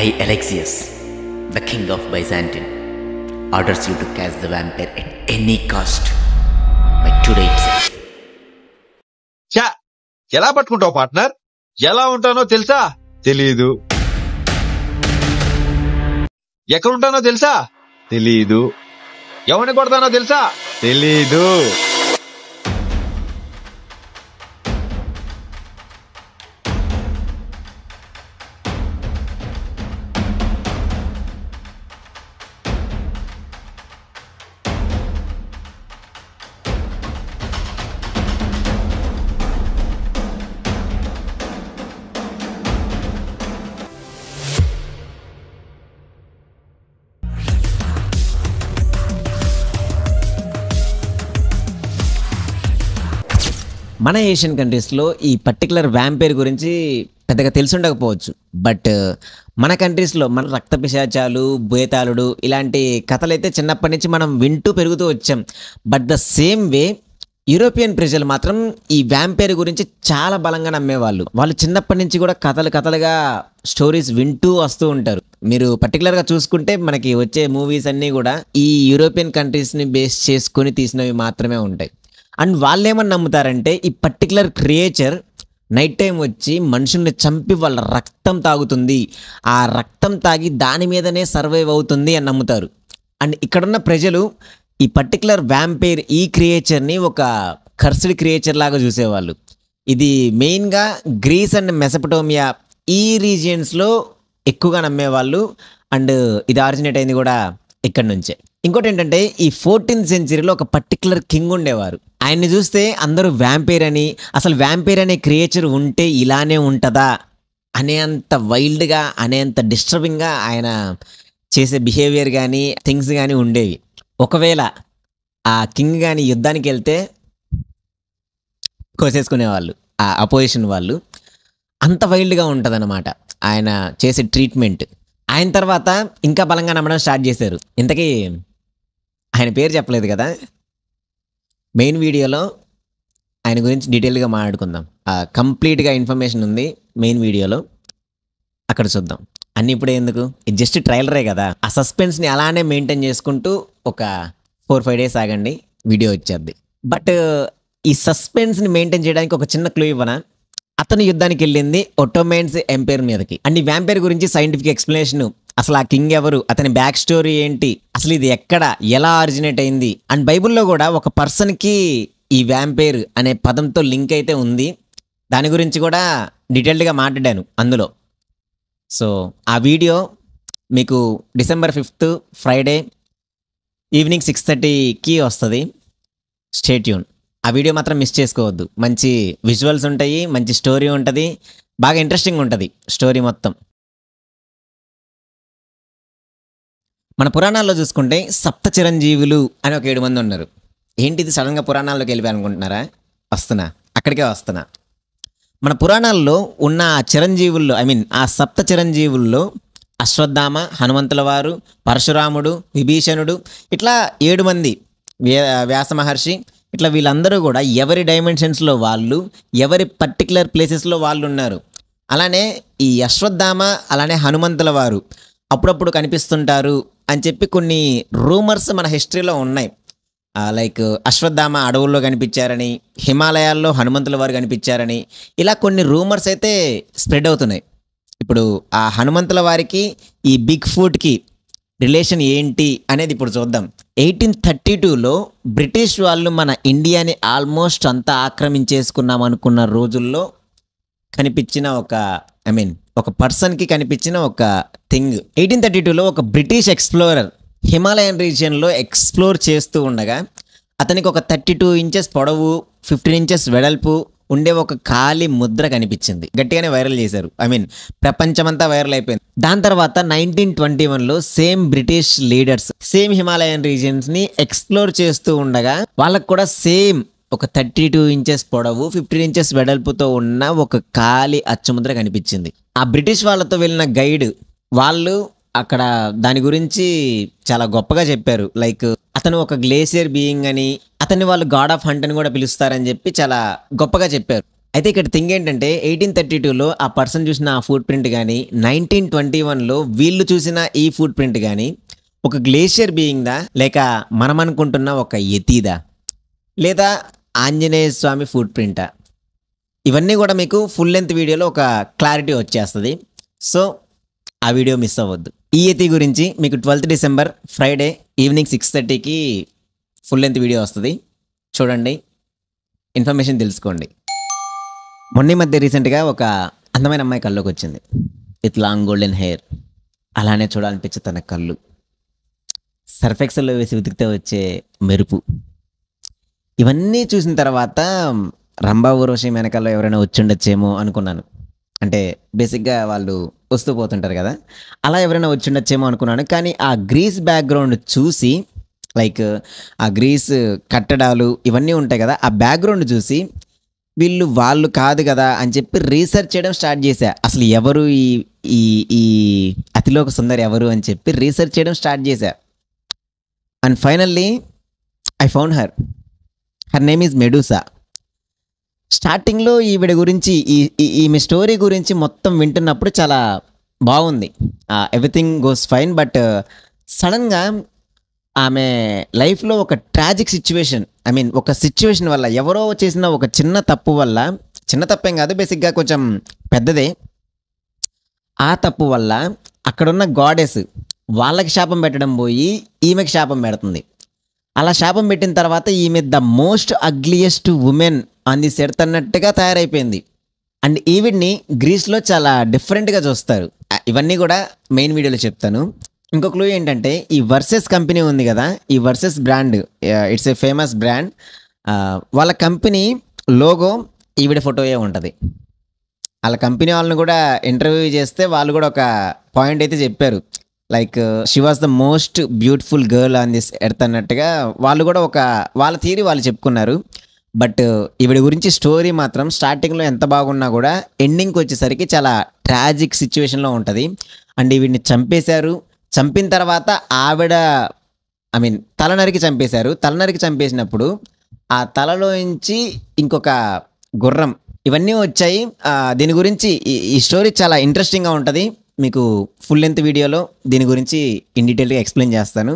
I, Alexius, the king of Byzantine, orders you to catch the vampire at any cost by today itself. చా ఎలా పట్టుకుంటావు partner? ఎలా ఉంటానో తెలుసా? తెలీదు. ఎక్కడుంటానో తెలుసా? తెలీదు. ఎవరిని కొడతానో తెలుసా? తెలీదు. మన ఏషియన్ కంట్రీస్లో ఈ పర్టికులర్ వ్యాంపైర్ గురించి పెద్దగా తెలిసి ఉండకపోవచ్చు. బట్ మన కంట్రీస్లో మన రక్త పిశాచాలు, బేతాళుడు ఇలాంటి కథలైతే చిన్నప్పటి నుంచి మనం వింటూ పెరుగుతూ వచ్చాం. But the same way European ప్రజలు మాత్రం ఈ వ్యాంపైర్ గురించి చాలా బలంగా నమ్మేవాళ్ళు. వాళ్ళు చిన్నప్పటి నుంచి కూడా కథలుగా స్టోరీస్ వింటూ వస్తూ ఉంటారు. మీరు పర్టికులర్గా చూసుకుంటే మనకి వచ్చే మూవీస్ అన్నీ కూడా ఈ యూరోపియన్ కంట్రీస్ని బేస్ చేసుకొని తీసినవి మాత్రమే ఉంటాయి. అండ్ వాళ్ళు ఏమని నమ్ముతారంటే ఈ పర్టికులర్ క్రియేచర్ నైట్ టైం వచ్చి మనుషుల్ని చంపి వాళ్ళ రక్తం తాగుతుంది, ఆ రక్తం తాగి దాని మీదనే సర్వైవ్ అవుతుంది అని నమ్ముతారు. అండ్ ఇక్కడున్న ప్రజలు ఈ పర్టికులర్ వ్యాంపైర్ ఈ క్రియేచర్ని ఒక కర్స్డ్ క్రియేచర్ లాగా చూసేవాళ్ళు. ఇది మెయిన్గా గ్రీస్ అండ్ మెసపటోమియా ఈ రీజియన్స్లో ఎక్కువగా నమ్మేవాళ్ళు. అండ్ ఇది ఆరిజినేట్ అయింది కూడా ఇక్కడి నుంచే. ఇంకోటి ఏంటంటే ఈ 14th centuryలో ఒక పర్టికులర్ కింగ్ ఉండేవారు. ఆయన్ని చూస్తే అందరూ వ్యాంపైర్ అని, అసలు వ్యాంపైర్ అనే క్రియేచర్ ఉంటే ఇలానే ఉంటుందా అనేంత వైల్డ్గా, అనేంత డిస్టర్బింగ్గా ఆయన చేసే బిహేవియర్ కానీ థింగ్స్ కానీ ఉండేవి. ఒకవేళ ఆ కింగ్ కానీ యుద్ధానికి వెళ్తే కోసేసుకునేవాళ్ళు ఆ అపోజిషన్ వాళ్ళు. అంత వైల్డ్గా ఉంటుందన్నమాట ఆయన చేసే ట్రీట్మెంట్. ఆయన తర్వాత ఇంకా బలంగా నమ్మడం స్టార్ట్ చేశారు. ఇంతకీ ఆయన పేరు చెప్పలేదు కదా, మెయిన్ వీడియోలో ఆయన గురించి డీటెయిల్గా మాట్లాడుకుందాం. కంప్లీట్గా ఇన్ఫర్మేషన్ ఉంది మెయిన్ వీడియోలో, అక్కడ చూద్దాం. అన్నీ ఇప్పుడే ఎందుకు, ఇది జస్ట్ ట్రైలరే కదా. ఆ సస్పెన్స్ని అలానే మెయింటైన్ చేసుకుంటూ ఒక 4-5 days ఆగండి, వీడియో వచ్చేద్ది. బట్ ఈ సస్పెన్స్ని మెయింటైన్ చేయడానికి ఒక చిన్న క్లూ ఇవ్వనా? అతను యుద్ధానికి వెళ్ళింది ఒట్టోమన్స్ ఎంపైర్ మీదకి. అండ్ ఈ వ్యాంపైర్ గురించి సైంటిఫిక్ ఎక్స్ప్లెనేషన్, అసలు ఆ కింగ్ ఎవరు, అతని బ్యాక్ స్టోరీ ఏంటి, అసలు ఇది ఎక్కడ ఎలా ఆరిజినేట్ అయింది. అండ్ బైబుల్లో కూడా ఒక పర్సన్కి ఈ వ్యాంపైర్ అనే పదంతో లింక్ అయితే ఉంది. దాని గురించి కూడా డీటెయిల్డ్గా మాట్లాడాను అందులో. సో ఆ వీడియో మీకు December 5th ఫ్రైడే ఈవినింగ్ 6:30కి వస్తుంది. Stay tune. ఆ వీడియో మాత్రం మిస్ చేసుకోవద్దు. మంచి విజువల్స్ ఉంటాయి, మంచి స్టోరీ ఉంటుంది, బాగా ఇంట్రెస్టింగ్ ఉంటుంది స్టోరీ మొత్తం. మన పురాణాల్లో చూసుకుంటే సప్త చిరంజీవులు అని ఒక 7 మంది ఉన్నారు. ఏంటిది సడన్గా పురాణాల్లోకి వెళ్ళిపోయి అనుకుంటున్నారా? అక్కడికే వస్తున్నా. మన పురాణాల్లో ఉన్న ఆ చిరంజీవుల్లో, ఆ సప్త చిరంజీవుల్లో అశ్వత్థామ, హనుమంతుల వారు, పరశురాముడు, విభీషణుడు, ఇట్లా 7 మంది, వ్యాస మహర్షి, ఇట్లా వీళ్ళందరూ కూడా ఎవరి డైమెన్షన్స్లో వాళ్ళు, ఎవరి పర్టికులర్ ప్లేసెస్లో వాళ్ళు ఉన్నారు. అలానే ఈ అశ్వత్థామ అలానే హనుమంతుల వారు అప్పుడప్పుడు కనిపిస్తుంటారు అని చెప్పి కొన్ని రూమర్స్ మన హిస్టరీలో ఉన్నాయి. లైక్ అశ్వత్థామ అడవుల్లో కనిపించారని, హిమాలయాల్లో హనుమంతుల వారు కనిపించారని, ఇలా కొన్ని రూమర్స్ అయితే స్ప్రెడ్ అవుతున్నాయి. ఇప్పుడు ఆ హనుమంతుల వారికి ఈ బిగ్ ఫుట్కి రిలేషన్ ఏంటి అనేది ఇప్పుడు చూద్దాం. 1832లో బ్రిటిష్ వాళ్ళు మన ఇండియాని ఆల్మోస్ట్ అంతా ఆక్రమించేసుకున్నాం అనుకున్న రోజుల్లో కనిపించిన ఒక పర్సన్కి కనిపించిన ఒక థింగ్. 1832లో ఒక బ్రిటిష్ ఎక్స్ప్లోరర్ హిమాలయన్ రీజియన్లో ఎక్స్ప్లోర్ చేస్తూ ఉండగా అతనికి ఒక 32 inches పొడవు, 15 inches వెడల్పు ఉండే ఒక ఖాళీ ముద్ర కనిపించింది. గట్టిగానే వైరల్ చేశారు. ప్రపంచమంతా వైరల్ అయిపోయింది. దాని తర్వాత 1921లో same British leaders same Himalayan రీజియన్స్ని ఎక్స్ప్లోర్ చేస్తూ ఉండగా వాళ్ళకు కూడా సేమ్ ఒక 32 inches పొడవు, 15 inches వెడల్పుతో ఉన్న ఒక ఖాళీ అచ్చుముద్ర కనిపించింది. ఆ బ్రిటిష్ వాళ్ళతో వెళ్ళిన గైడ్ వాళ్ళు అక్కడ దాని గురించి చాలా గొప్పగా చెప్పారు. లైక్ అతను ఒక గ్లేసియర్ బీయింగ్ అని, అతన్ని వాళ్ళు గాడ్ ఆఫ్ హంట్ అని కూడా పిలుస్తారని చెప్పి చాలా గొప్పగా చెప్పారు. అయితే ఇక్కడ థింగ్ ఏంటంటే 1832లో ఆ పర్సన్ చూసిన ఆ ఫుట్ ప్రింట్ కానీ 1921లో వీళ్ళు చూసిన ఈ ఫుట్ ప్రింట్ కానీ ఒక గ్లేషియర్ బీయింగ్దా లేక మనం అనుకుంటున్న ఒక యతిదా లేదా ఆంజనేయ స్వామి ఫుట్ ప్రింటా? ఇవన్నీ కూడా మీకు ఫుల్ లెంత్ వీడియోలో ఒక క్లారిటీ వచ్చేస్తుంది. సో ఆ వీడియో మిస్ అవ్వద్దు. ఈ యతి గురించి మీకు 12th డిసెంబర్ ఫ్రైడే ఈవినింగ్ 6:30కి ఫుల్ లెంత్ వీడియో వస్తుంది. చూడండి, ఇన్ఫర్మేషన్ తెలుసుకోండి. మొన్న మధ్య రీసెంట్గా ఒక అందమైన అమ్మాయి కళ్ళలోకి వచ్చింది విత్ లాంగ్ గోల్డెన్ హెయిర్. అలానే చూడాలనిపించే తన కళ్ళు, సర్ఫెక్సల్లో వేసి ఉతికితే వచ్చే మెరుపు, ఇవన్నీ చూసిన తర్వాత రంభా ఊర్వశి వెనకాల ఎవరైనా వచ్చి ఉండొచ్చేమో అనుకున్నాను. అంటే బేసిక్గా వాళ్ళు వస్తూ పోతుంటారు కదా, అలా ఎవరైనా వచ్చి ఉండొచ్చేమో అనుకున్నాను. కానీ ఆ గ్రీస్ బ్యాక్గ్రౌండ్ చూసి, లైక్ ఆ గ్రీస్ కట్టడాలు ఇవన్నీ ఉంటాయి కదా, ఆ బ్యాక్గ్రౌండ్ చూసి వాళ్ళు కాదు కదా అని చెప్పి రీసెర్చ్ చేయడం స్టార్ట్ చేశా. అసలు ఎవరు ఈ ఈ ఈ అతిలోక సుందరి ఎవరు అని చెప్పి రీసెర్చ్ చేయడం స్టార్ట్ చేశా. And finally I found her name is మెడూసా. స్టార్టింగ్లో ఈవిడ గురించి ఈమె స్టోరీ గురించి మొత్తం వింటున్నప్పుడు చాలా బాగుంది, ఎవ్రీథింగ్ గోస్ ఫైన్. బట్ సడన్గా ఆమె లైఫ్లో ఒక ట్రాజిక్ సిచ్యువేషన్, ఐ మీన్ ఒక సిచ్యువేషన్ వల్ల, ఎవరో చేసిన ఒక చిన్న తప్పు వల్ల, చిన్న తప్పేం కాదు బేసిక్గా కొంచెం పెద్దదే, ఆ తప్పు వల్ల అక్కడున్న గాడెస్ వాళ్ళకి శాపం పెట్టడం పోయి ఈమెకి శాపం పెడుతుంది. అలా శాపం పెట్టిన తర్వాత ఈమె the most ugliest women on the set అన్నట్టుగా తయారైపోయింది. అండ్ ఈవిడ్ని గ్రీస్లో చాలా డిఫరెంట్గా చూస్తారు. ఇవన్నీ కూడా మెయిన్ వీడియోలో చెప్తాను. ఇంకో క్లూ ఏంటంటే, ఈ వర్సెస్ కంపెనీ ఉంది కదా, E versus brand it's a famous brand. వాళ్ళ కంపెనీ లోగో ఈవిడ ఫోటోయే ఉంటుంది. వాళ్ళ కంపెనీ వాళ్ళని కూడా ఇంటర్వ్యూ చేస్తే వాళ్ళు కూడా ఒక పాయింట్ అయితే చెప్పారు, like she was the most beautiful girl on this earth అన్నట్టుగా వాళ్ళు కూడా ఒక వాళ్ళ థియరీ వాళ్ళు చెప్పుకున్నారు. బట్ ఈవిడ గురించి స్టోరీ మాత్రం స్టార్టింగ్లో ఎంత బాగున్నా కూడా ఎండింగ్కి వచ్చేసరికి చాలా ట్రాజిక్ సిచ్యువేషన్లో ఉంటుంది. అండ్ ఈవిడిని చంపేశారు. చంపిన తర్వాత ఆవిడ తలనరికి చంపేశారు. తలనరికి చంపేసినప్పుడు ఆ తలలోంచి ఇంకొక గుర్రం ఇవన్నీ వచ్చాయి. దీని గురించి ఈ స్టోరీ చాలా ఇంట్రెస్టింగ్గా ఉంటుంది. మీకు ఫుల్ లెంత్ వీడియోలో దీని గురించి ఇన్ డీటెయిల్గా ఎక్స్ప్లెయిన్ చేస్తాను.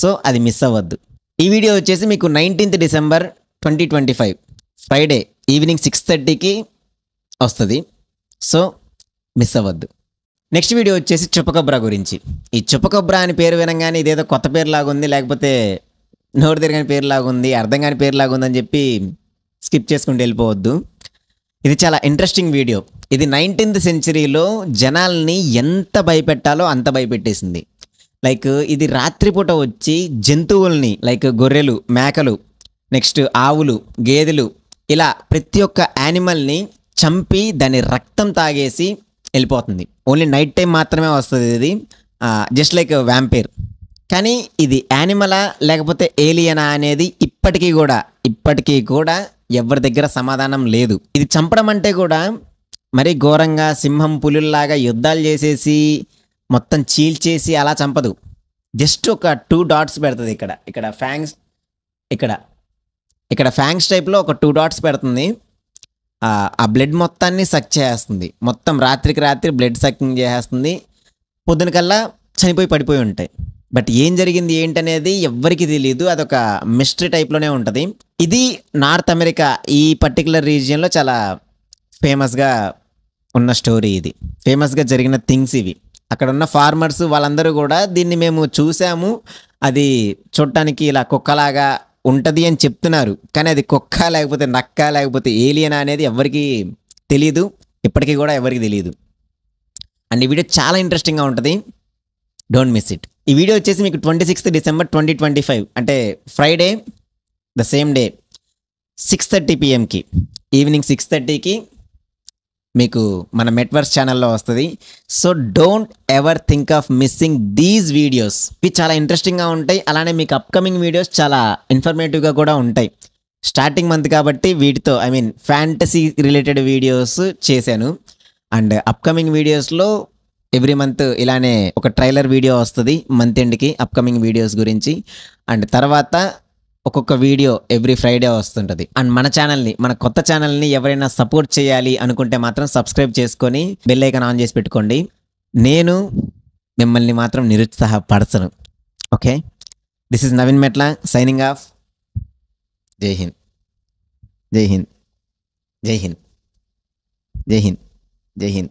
సో అది మిస్ అవ్వద్దు. ఈ వీడియో వచ్చేసి మీకు 19th డిసెంబర్ 2025 ఫ్రైడే ఈవినింగ్ 6:30కి వస్తుంది. సో మిస్ అవ్వద్దు. నెక్స్ట్ వీడియో వచ్చేసి చుప్పకబ్రా గురించి. ఈ చుప్పకబ్రా అని పేరు వినంగానే ఇదేదో కొత్త పేరు లాగుంది, లేకపోతే నోరు తిరగని పేరు లాగుంది, అర్థం కాని పేరు లాగుంది అని చెప్పి స్కిప్ చేసుకుంటూ వెళ్ళిపోవద్దు. ఇది చాలా ఇంట్రెస్టింగ్ వీడియో. ఇది 19th సెంచరీలో జనాల్ని ఎంత భయపెట్టాలో అంత భయపెట్టేసింది. లైక్ ఇది రాత్రిపూట వచ్చి జంతువుల్ని, లైక్ గొర్రెలు, మేకలు, నెక్స్ట్ ఆవులు, గేదెలు, ఇలా ప్రతి ఒక్క యానిమల్ని చంపి దాని రక్తం తాగేసి వెళ్ళిపోతుంది. ఓన్లీ నైట్ టైం మాత్రమే వస్తుంది ఇది, జస్ట్ లైక్ వ్యాంపైర్. కానీ ఇది యానిమలా లేకపోతే ఏలియనా అనేది ఇప్పటికీ కూడా ఎవరి దగ్గర సమాధానం లేదు. ఇది చంపడం అంటే కూడా మరీ ఘోరంగా సింహం పులుల్లాగా యుద్ధాలు చేసేసి మొత్తం చీల్చేసి అలా చంపదు. జస్ట్ ఒక 2 డాట్స్ పెడుతుంది. ఇక్కడ ఫ్యాంగ్స్, ఇక్కడ ఫ్యాంగ్స్ టైప్లో ఒక 2 డాట్స్ పెడుతుంది. ఆ బ్లడ్ మొత్తాన్ని సక్ చేస్తుంది. మొత్తం రాత్రికి రాత్రి బ్లడ్ సక్కింగ్ చేసేస్తుంది. పొద్దునకల్లా చనిపోయి పడిపోయి ఉంటాయి. బట్ ఏం జరిగింది ఏంటనేది ఎవ్వరికి తెలియదు. అదొక మిస్టరీ టైప్లోనే ఉంటుంది. ఇది నార్త్ అమెరికా ఈ పర్టికులర్ రీజియన్లో చాలా ఫేమస్గా ఉన్న స్టోరీ. ఇది ఫేమస్గా జరిగిన థింగ్స్ ఇవి. అక్కడ ఉన్న ఫార్మర్స్ వాళ్ళందరూ కూడా దీన్ని మేము చూసాము, అది చూడటానికి ఇలా కుక్కలాగా ఉంటుంది అని చెప్తున్నారు. కానీ అది కుక్క లేకపోతే నక్క లేకపోతే ఏలియన్ అనేది ఎవరికి తెలియదు, ఇప్పటికీ కూడా ఎవరికి తెలియదు. అండ్ ఈ వీడియో చాలా ఇంట్రెస్టింగ్గా ఉంటుంది, డోంట్ మిస్ ఇట్. ఈ వీడియో వచ్చేసి మీకు 26th డిసెంబర్ 2025 అంటే Friday the same day 6:30 PM evening 6:30కి మీకు మన మెట్వర్స్ ఛానల్లో వస్తుంది. So don't ever think of missing these videos. ఇవి చాలా ఇంట్రెస్టింగ్గా ఉంటాయి. అలానే మీకు అప్కమింగ్ వీడియోస్ చాలా ఇన్ఫర్మేటివ్గా కూడా ఉంటాయి. స్టార్టింగ్ మంత్ కాబట్టి వీటితో ఫ్యాంటసీ రిలేటెడ్ వీడియోస్ చేశాను. అండ్ అప్కమింగ్ వీడియోస్లో ఎవ్రీ మంత్ ఇలానే ఒక ట్రైలర్ వీడియో వస్తుంది మంత్ ఎండ్కి అప్కమింగ్ వీడియోస్ గురించి. అండ్ తర్వాత ఒక్కొక్క వీడియో ఎవ్రీ ఫ్రైడే వస్తుంటుంది. అండ్ మన కొత్త ఛానల్ని ఎవరైనా సపోర్ట్ చేయాలి అనుకుంటే మాత్రం సబ్స్క్రైబ్ చేసుకొని బెల్ ఐకాన్ ఆన్ చేసి పెట్టుకోండి. నేను మిమ్మల్ని మాత్రం నిరుత్సాహపరచను. ఓకే, దిస్ ఇస్ నవీన్ మెట్ల సైనింగ్ ఆఫ్. జై హింద్, జై హింద్, జై హింద్, జై హింద్, జై హింద్.